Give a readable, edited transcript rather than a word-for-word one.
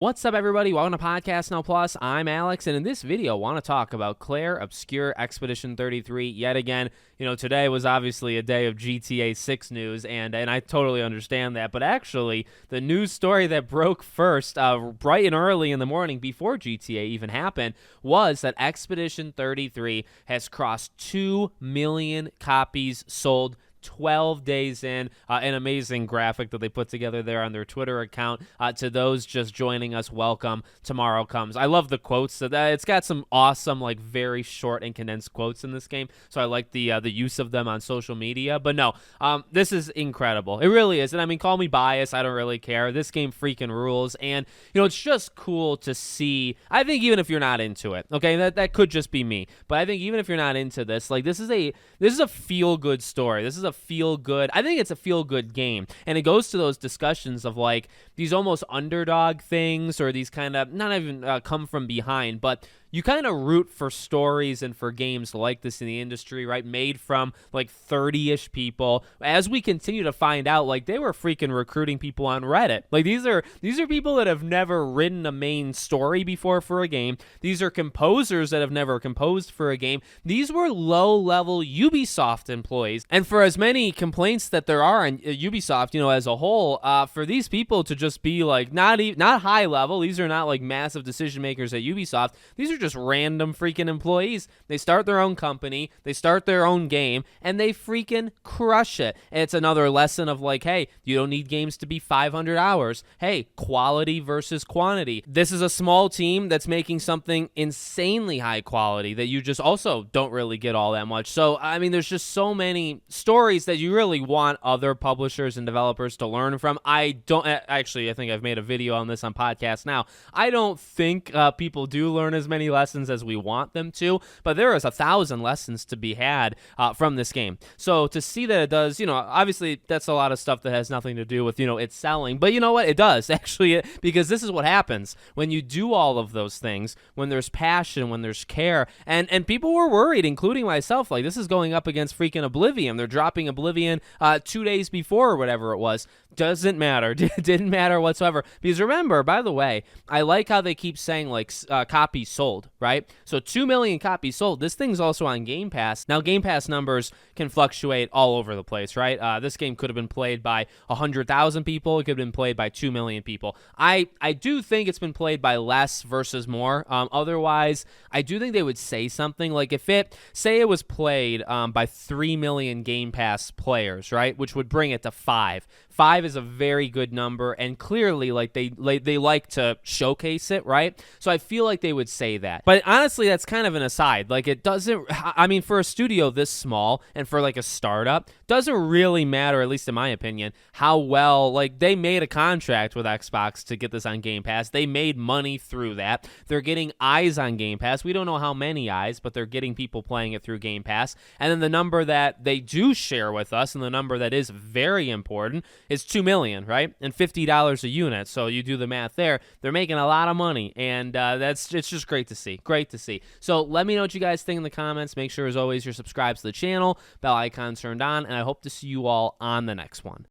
What's up, everybody? Welcome to Podcast Now Plus. I'm Alex, and in this video, I want to talk about Clair Obscur Expedition 33 yet again. You know, today was obviously a day of GTA 6 news, and I totally understand that. But actually, the news story that broke first, bright and early in the morning before GTA even happened, was that Expedition 33 has crossed 2 million copies sold 12 days in. An amazing graphic that they put together there on their Twitter account. To those just joining us, welcome. Tomorrow comes. I love the quotes. So it's got some awesome, like, very short and condensed quotes in this game. So I like the use of them on social media. But no, this is incredible. It really is. And I mean, call me biased. I don't really care. This game freaking rules. And, you know, it's just cool to see. I think even if you're not into it, okay, that could just be me. But I think even if you're not into this, like, this is a feel-good story. This is a feel-good, I think it's a feel-good game, and it goes to those discussions of like these almost underdog things, or these kind of not even come from behind, but you kind of root for stories and for games like this in the industry, right? Made from like 30-ish people. As we continue to find out, like, they were freaking recruiting people on Reddit. Like, these are people that have never written a main story before for a game. These are composers that have never composed for a game. These were low-level Ubisoft employees. And for as many complaints that there are on Ubisoft, you know, as a whole, for these people to just be like not high level, these are not like massive decision makers at Ubisoft. These are just random freaking employees. They start their own company, they start their own game, and they freaking crush it. And it's another lesson of like, hey, you don't need games to be 500 hours. Hey, quality versus quantity. This is a small team that's making something insanely high quality that you just also don't really get all that much. So, I mean, there's just so many stories that you really want other publishers and developers to learn from. I think I've made a video on this on Podcast Now. I don't think people do learn as many lessons as we want them to, but there is 1,000 lessons to be had from this game. So to see that it does, you know, obviously that's a lot of stuff that has nothing to do with, you know, it selling, but you know what, it does actually, because this is what happens when you do all of those things, when there's passion, when there's care, and people were worried, including myself, like, this is going up against freaking Oblivion. They're dropping Oblivion 2 days before, or whatever it was. Doesn't matter. Didn't matter whatsoever. Because remember, by the way, I like how they keep saying, like, copies sold, right? So 2 million copies sold. This thing's also on Game Pass. Now, Game Pass numbers can fluctuate all over the place, right? This game could have been played by 100,000 people. It could have been played by 2 million people. I do think it's been played by less versus more. Otherwise, I do think they would say something. Like, if it was played by 3 million Game Pass players, right? Which would bring it to 5. 5 is a very good number, and clearly, like, they like to showcase it, right? So I feel like they would say that. But honestly, that's kind of an aside. Like, it doesn't, I mean, for a studio this small and for like a startup, doesn't really matter, at least in my opinion, how well, like, they made a contract with Xbox to get this on Game Pass. They made money through that. They're getting eyes on Game Pass. We don't know how many eyes, but they're getting people playing it through Game Pass. And then the number that they do share with us, and the number that is very important, is 2 million, right? And $50 a unit. So you do the math there. They're making a lot of money, and it's just great to see. Great to see. So let me know what you guys think in the comments. Make sure, as always, you're subscribed to the channel, bell icon turned on, and I hope to see you all on the next one.